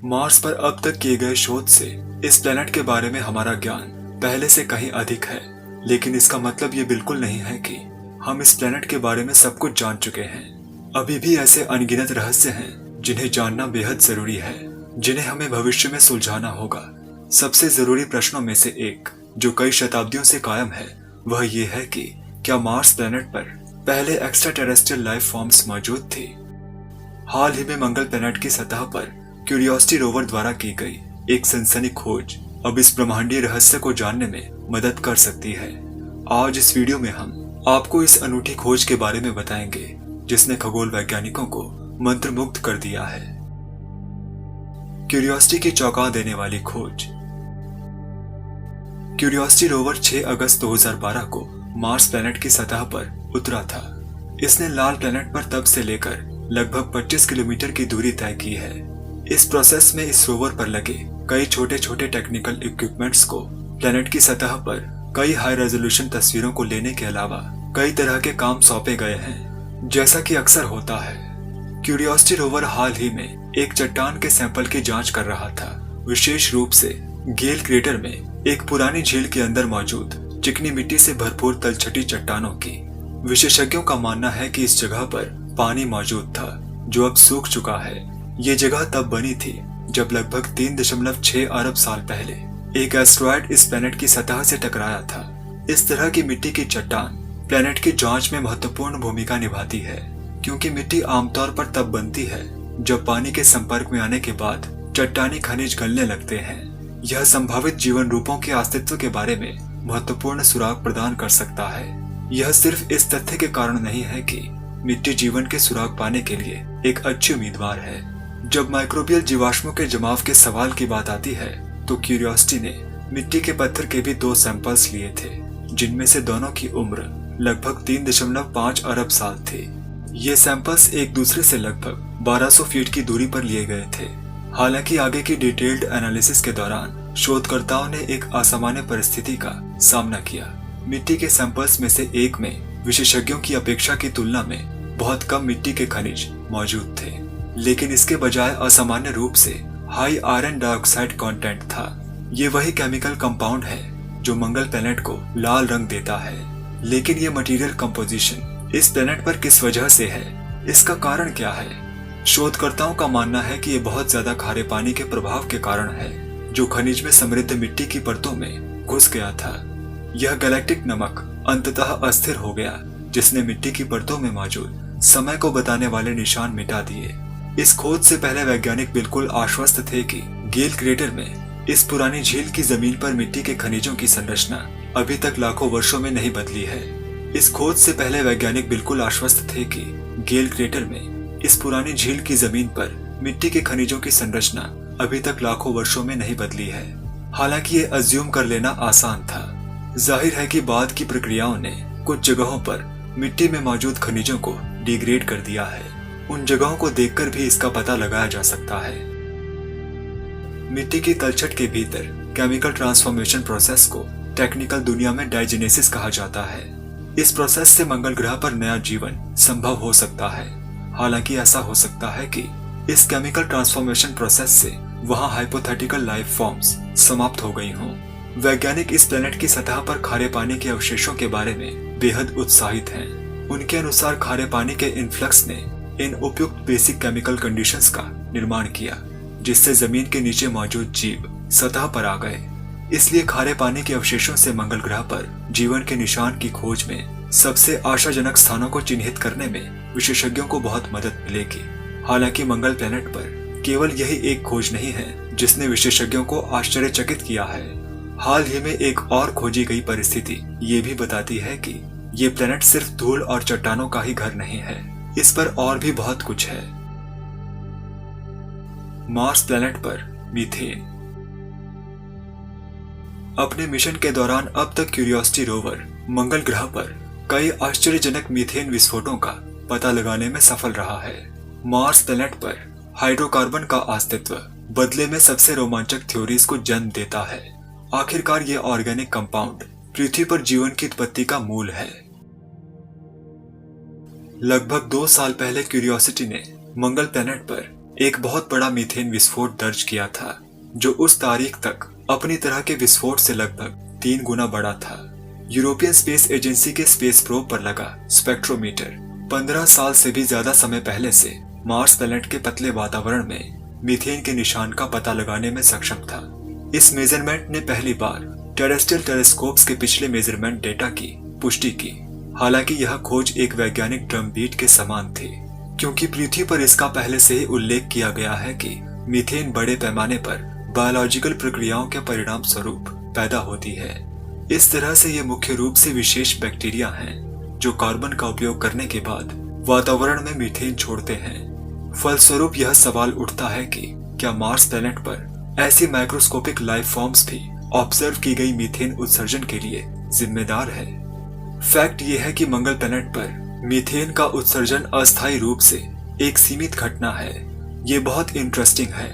Mars पर अब तक किए गए शोध से इस प्लेनेट के बारे में हमारा ज्ञान पहले से कहीं अधिक है, लेकिन इसका मतलब ये बिल्कुल नहीं है कि हम इस प्लेनेट के बारे में सब कुछ जान चुके हैं। अभी भी ऐसे अनगिनत रहस्य हैं जिन्हें जानना बेहद जरूरी है, जिन्हें हमें भविष्य में सुलझाना होगा। सबसे जरूरी प्रश्नों में से एक जो कई शताब्दियों से कायम है वह ये है कि क्या मार्स प्लेनेट पर पहले एक्स्ट्रा टेरेस्ट्रियल लाइफ फॉर्म्स मौजूद थी। हाल ही में मंगल प्लेनेट की सतह पर क्यूरियोसिटी रोवर द्वारा की गई एक सनसनी खोज अब इस ब्रह्मांडीय रहस्य को जानने में मदद कर सकती है। आज इस वीडियो में हम आपको इस अनूठी खोज के बारे में बताएंगे जिसने खगोल वैज्ञानिकों को मंत्रमुग्ध कर दिया है। क्यूरियोसिटी की चौंका देने वाली खोज। क्यूरियोसिटी रोवर 6 अगस्त 2012 को मार्स प्लेनेट की सतह पर उतरा था। इसने लाल प्लेनेट पर तब से लेकर लगभग 25 किलोमीटर की दूरी तय की है। इस प्रोसेस में इस रोवर पर लगे कई छोटे छोटे टेक्निकल इक्विपमेंट्स को प्लेनेट की सतह पर कई हाई रेजोल्यूशन तस्वीरों को लेने के अलावा कई तरह के काम सौंपे गए हैं। जैसा कि अक्सर होता है, क्यूरियोसिटी रोवर हाल ही में एक चट्टान के सैंपल की जांच कर रहा था, विशेष रूप से गेल क्रेटर में एक पुरानी झील के अंदर मौजूद चिकनी मिट्टी से भरपूर तलछटी चट्टानों की। विशेषज्ञों का मानना है कि इस जगह पर पानी मौजूद था जो अब सूख चुका है। ये जगह तब बनी थी जब लगभग 3.6 अरब साल पहले एक एस्टेरॉयड इस प्लेनेट की सतह से टकराया था। इस तरह की मिट्टी की चट्टान प्लेनेट की जांच में महत्वपूर्ण भूमिका निभाती है, क्योंकि मिट्टी आमतौर पर तब बनती है जब पानी के संपर्क में आने के बाद चट्टानी खनिज गलने लगते हैं। यह संभावित जीवन रूपों के अस्तित्व के बारे में महत्वपूर्ण सुराग प्रदान कर सकता है। यह सिर्फ इस तथ्य के कारण नहीं है कि मिट्टी जीवन के सुराग पाने के लिए एक अच्छी उम्मीदवार है। जब माइक्रोबियल जीवाश्मों के जमाव के सवाल की बात आती है तो क्यूरियोसिटी ने मिट्टी के पत्थर के भी 2 सैंपल्स लिए थे, जिनमें से दोनों की उम्र लगभग 3.5 अरब साल थी। ये सैंपल्स एक दूसरे से लगभग 1200 फीट की दूरी पर लिए गए थे। हालांकि आगे की डिटेल्ड एनालिसिस के दौरान शोधकर्ताओं ने एक असामान्य परिस्थिति का सामना किया। मिट्टी के सैंपल्स में से एक में विशेषज्ञों की अपेक्षा की तुलना में बहुत कम मिट्टी के खनिज मौजूद थे, लेकिन इसके बजाय असामान्य रूप से हाई आयरन डाइऑक्साइड कंटेंट था। ये वही केमिकल कंपाउंड है जो मंगल प्लेनेट को लाल रंग देता है, लेकिन ये मटेरियल कंपोजिशन इस प्लेनेट पर किस वजह से है, इसका कारण क्या है? शोधकर्ताओं का मानना है कि ये बहुत ज्यादा खारे पानी के प्रभाव के कारण है जो खनिज में समृद्ध मिट्टी की परतों में घुस गया था। यह गैलेक्टिक नमक अंततः अस्थिर हो गया, जिसने मिट्टी की परतों में मौजूद समय को बताने वाले निशान मिटा दिए। इस खोज से पहले वैज्ञानिक बिल्कुल आश्वस्त थे कि गेल क्रेटर में इस पुरानी झील की जमीन पर मिट्टी के खनिजों की संरचना अभी तक लाखों वर्षों में नहीं बदली है। इस खोज से पहले वैज्ञानिक बिल्कुल आश्वस्त थे कि गेल क्रेटर में इस पुरानी झील की जमीन पर मिट्टी के खनिजों की संरचना अभी तक लाखों वर्षों में नहीं बदली है। हालांकि ये अज्यूम कर लेना आसान था। जाहिर है कि बाद की प्रक्रियाओं ने कुछ जगहों पर मिट्टी में मौजूद खनिजों को डिग्रेड कर दिया है। उन जगहों को देखकर भी इसका पता लगाया जा सकता है। मिट्टी की तलछट के भीतर केमिकल ट्रांसफॉर्मेशन प्रोसेस को टेक्निकल दुनिया में डाइजेनेसिस कहा जाता है। इस प्रोसेस से मंगल ग्रह पर नया जीवन संभव हो सकता है। हालांकि ऐसा हो सकता है कि इस केमिकल ट्रांसफॉर्मेशन प्रोसेस से वहां हाइपोथेटिकल लाइफ फॉर्म्स समाप्त हो गई हों। वैज्ञानिक इस प्लेनेट की सतह पर खारे पानी के अवशेषों के बारे में बेहद उत्साहित हैं। उनके अनुसार खारे पानी के इन्फ्लक्स ने इन उपयुक्त बेसिक केमिकल कंडीशंस का निर्माण किया, जिससे जमीन के नीचे मौजूद जीव सतह पर आ गए। इसलिए खारे पानी के अवशेषों से मंगल ग्रह पर जीवन के निशान की खोज में सबसे आशाजनक स्थानों को चिन्हित करने में विशेषज्ञों को बहुत मदद मिलेगी। हालांकि मंगल प्लेनेट पर केवल यही एक खोज नहीं है जिसने विशेषज्ञों को आश्चर्यचकित किया है। हाल ही में एक और खोजी गई परिस्थिति ये भी बताती है कि ये प्लेनेट सिर्फ धूल और चट्टानों का ही घर नहीं है, इस पर और भी बहुत कुछ है। मार्स प्लेनेट पर मीथेन। अपने मिशन के दौरान अब तक क्यूरियोसिटी रोवर मंगल ग्रह पर कई आश्चर्यजनक मीथेन विस्फोटों का पता लगाने में सफल रहा है। मार्स प्लेनेट पर हाइड्रोकार्बन का अस्तित्व बदले में सबसे रोमांचक थ्योरीज को जन्म देता है। आखिरकार ये ऑर्गेनिक कंपाउंड पृथ्वी पर जीवन की उत्पत्ति का मूल है। लगभग 2 साल पहले क्यूरियोसिटी ने मंगल प्लेनेट पर एक बहुत बड़ा मीथेन विस्फोट दर्ज किया था, जो उस तारीख तक अपनी तरह के विस्फोट से लगभग 3 गुना बड़ा था। यूरोपियन स्पेस एजेंसी के स्पेस प्रोब पर लगा स्पेक्ट्रोमीटर 15 साल से भी ज्यादा समय पहले से मार्स प्लैनेट के पतले वातावरण में मीथेन के निशान का पता लगाने में सक्षम था। इस मेजरमेंट ने पहली बार टेरेस्ट्रियल टेलीस्कोप्स के पिछले मेजरमेंट डेटा की पुष्टि की। हालांकि यह खोज एक वैज्ञानिक ड्रम बीट के समान थी, क्योंकि पृथ्वी पर इसका पहले से ही उल्लेख किया गया है कि मीथेन बड़े पैमाने पर बायोलॉजिकल प्रक्रियाओं के परिणाम स्वरूप पैदा होती है। इस तरह से ये मुख्य रूप से विशेष बैक्टीरिया हैं जो कार्बन का उपयोग करने के बाद वातावरण में मीथेन छोड़ते हैं। फलस्वरूप यह सवाल उठता है कि क्या मार्स प्लैनेट पर ऐसी माइक्रोस्कोपिक लाइफ फॉर्म्स भी ऑब्जर्व की गई मीथेन उत्सर्जन के लिए जिम्मेदार है। फैक्ट ये है कि मंगल प्लैनेट पर मीथेन का उत्सर्जन अस्थायी रूप से एक सीमित घटना है। ये बहुत इंटरेस्टिंग है।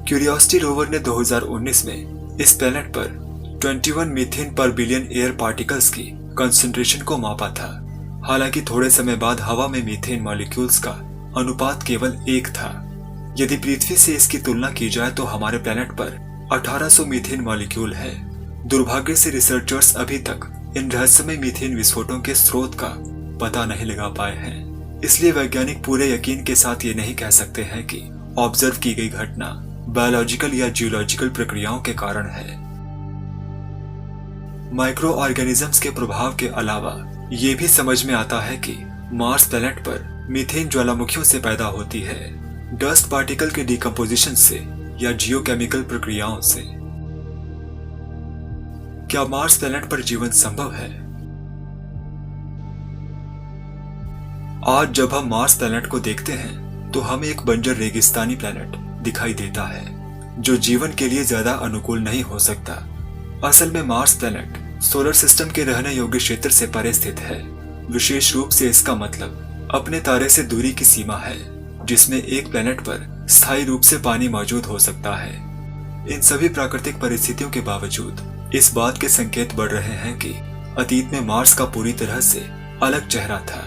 क्यूरियोसिटी रोवर ने 2019 में इस प्लैनेट पर 21 मीथेन पर बिलियन एयर पार्टिकल्स की कंसंट्रेशन को मापा था। हालांकि थोड़े समय बाद हवा में मीथेन मॉलिक्यूल्स का अनुपात केवल 1 था। यदि पृथ्वी से इसकी तुलना की जाए तो हमारे प्लैनेट पर 1800 मीथेन मॉलिक्यूल है। दुर्भाग्य से रिसर्चर्स अभी तक इन रहस्यमय मीथेन विस्फोटों के स्रोत का पता नहीं लगा पाए हैं। इसलिए वैज्ञानिक पूरे यकीन के साथ ये नहीं कह सकते हैं कि ऑब्जर्व की गई घटना बायोलॉजिकल या जियोलॉजिकल प्रक्रियाओं के कारण है। माइक्रो ऑर्गेनिजम्स के प्रभाव के अलावा ये भी समझ में आता है कि मार्स प्लैनेट पर मीथेन ज्वालामुखियों से पैदा होती है, डस्ट पार्टिकल के डिकम्पोजिशन से या जियोकेमिकल प्रक्रियाओं से। क्या मार्स प्लैनेट पर जीवन संभव है? आज जब हम मार्स प्लैनेट को देखते हैं तो हमें एक बंजर रेगिस्तानी प्लैनेट दिखाई देता है, जो जीवन के लिए ज्यादा अनुकूल नहीं हो सकता। असल में मार्स प्लैनेट सोलर सिस्टम के रहने योग्य क्षेत्र से परे स्थित है। विशेष रूप से इसका मतलब अपने तारे से दूरी की सीमा है, जिसमें एक प्लैनेट पर स्थायी रूप से पानी मौजूद हो सकता है। इन सभी प्राकृतिक परिस्थितियों के बावजूद इस बात के संकेत बढ़ रहे हैं कि अतीत में मार्स का पूरी तरह से अलग चेहरा था।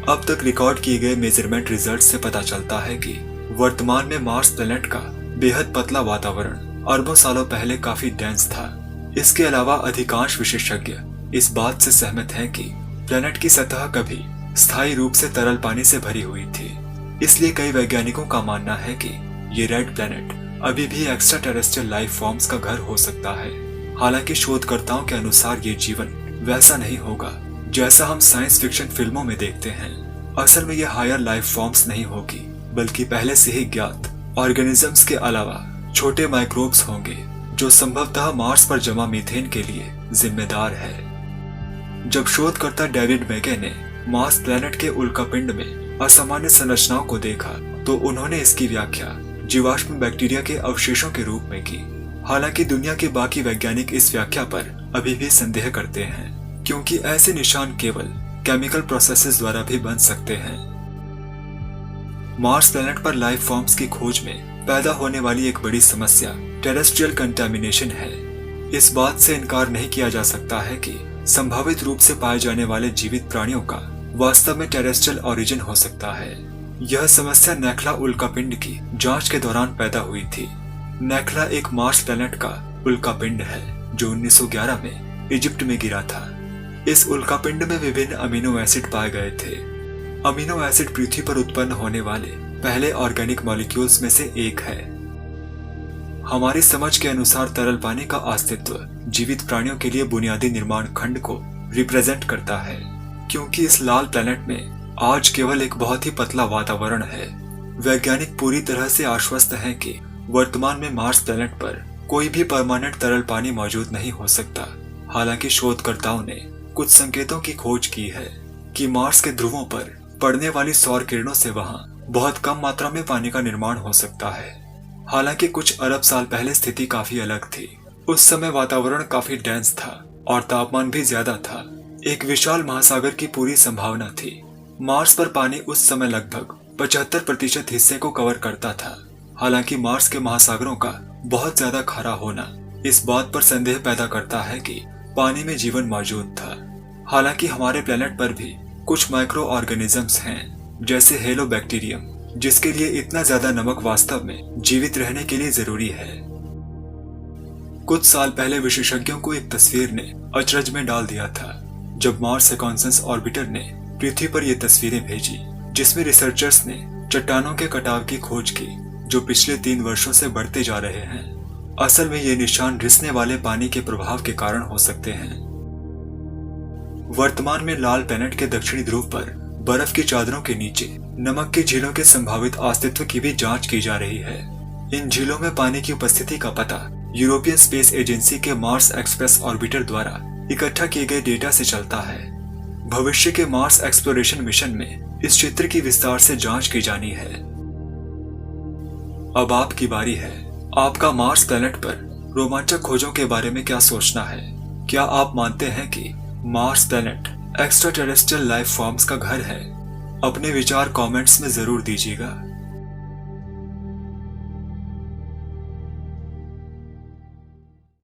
अब तक रिकॉर्ड किए गए मेजरमेंट रिजल्ट से पता चलता है कि वर्तमान में मार्स प्लैनेट का बेहद पतला वातावरण अरबों सालों पहले काफी डेंस था। इसके अलावा अधिकांश विशेषज्ञ इस बात से सहमत हैं कि प्लैनेट की सतह कभी स्थायी रूप से तरल पानी से भरी हुई थी। इसलिए कई वैज्ञानिकों का मानना है कि ये रेड प्लैनेट अभी भी एक्स्ट्रा टेरेस्ट्रियल लाइफ फॉर्म्स का घर हो सकता है। हालांकि शोधकर्ताओं के अनुसार ये जीवन वैसा नहीं होगा जैसा हम साइंस फिक्शन फिल्मों में देखते हैं। असल में ये हायर लाइफ फॉर्म्स नहीं होगी, बल्कि पहले से ही ज्ञात ऑर्गेनिजम्स के अलावा छोटे माइक्रोब्स होंगे, जो संभवतः मार्स पर जमा मीथेन के लिए जिम्मेदार है। जब शोधकर्ता डेविड मैके ने मार्स प्लैनेट के उल्कापिंड में असामान्य संरचनाओं को देखा तो उन्होंने इसकी व्याख्या जीवाश्म बैक्टीरिया के अवशेषों के रूप में की। हालांकि दुनिया के बाकी वैज्ञानिक इस व्याख्या पर अभी भी संदेह करते हैं, क्योंकि ऐसे निशान केवल केमिकल प्रोसेसेस द्वारा भी बन सकते हैं। मार्स प्लैनेट पर लाइफ फॉर्म्स की खोज में पैदा होने वाली एक बड़ी समस्या टेरेस्ट्रियल कंटामिनेशन है। इस बात से इनकार नहीं किया जा सकता है कि संभावित रूप से पाए जाने वाले जीवित प्राणियों का वास्तव में टेरेस्ट्रियल ओरिजिन हो सकता है। यह समस्या नेखला उल्कापिंड की जांच के दौरान पैदा हुई थी। नेखला एक मार्स प्लैनेट का उल्कापिंड है जो 1911 में इजिप्ट में गिरा था। इस उल्कापिंड में विभिन्न अमीनो एसिड पाए गए थे। अमीनो एसिड पृथ्वी पर उत्पन्न होने वाले पहले ऑर्गेनिक मॉलिक्यूल्स में से एक है। हमारी समझ के अनुसार तरल पानी का अस्तित्व जीवित प्राणियों के लिए बुनियादी निर्माण खंड को रिप्रेजेंट करता है, क्योंकि इस लाल प्लैनेट में आज केवल एक बहुत ही पतला वातावरण है। वैज्ञानिक पूरी तरह से आश्वस्त हैं कि वर्तमान में मार्स प्लैनेट पर कोई भी परमानेंट तरल पानी मौजूद नहीं हो सकता। हालांकि शोधकर्ताओं ने कुछ संकेतों की खोज की है कि मार्स के ध्रुवों पर पड़ने वाली सौर किरणों से वहां बहुत कम मात्रा में पानी का निर्माण हो सकता है। हालांकि कुछ अरब साल पहले स्थिति काफी अलग थी। उस समय वातावरण काफी डेंस था और तापमान भी ज्यादा था। एक विशाल महासागर की पूरी संभावना थी। मार्स पर पानी उस समय लगभग 75% हिस्से को कवर करता था। हालांकि मार्स के महासागरों का बहुत ज्यादा खारा होना इस बात पर संदेह पैदा करता है कि पानी में जीवन मौजूद था। हालांकि हमारे प्लेनेट पर भी कुछ माइक्रो ऑर्गेनिजम्स हैं, जैसे हेलोबैक्टीरियम जिसके लिए इतना ज्यादा नमक वास्तव में जीवित रहने के लिए जरूरी है। कुछ साल पहले विशेषज्ञों को एक तस्वीर ने अचरज में डाल दिया था जब मार्स रिकॉन्नेसेंस ऑर्बिटर ने पृथ्वी पर ये तस्वीरें भेजी, जिसमें रिसर्चर्स ने चट्टानों के कटाव की खोज की जो पिछले 3 वर्षों से बढ़ते जा रहे हैं। असल में ये निशान रिसने वाले पानी के प्रभाव के कारण हो सकते हैं। वर्तमान में लाल प्लैनेट के दक्षिणी ध्रुव पर बर्फ की चादरों के नीचे नमक की झीलों के संभावित अस्तित्व की भी जांच की जा रही है। इन झीलों में पानी की उपस्थिति का पता यूरोपियन स्पेस एजेंसी के मार्स एक्सप्रेस ऑर्बिटर द्वारा इकट्ठा किए गए डेटा से चलता है। भविष्य के मार्स एक्सप्लोरेशन मिशन में इस क्षेत्र की विस्तार से जांच की जानी है। अब आपकी बारी है। आपका मार्स प्लैनेट पर रोमांचक खोजों के बारे में क्या सोचना है? क्या आप मानते हैं कि Mars planet extra terrestrial life forms का घर है? अपने विचार कमेंट्स में जरूर दीजिएगा।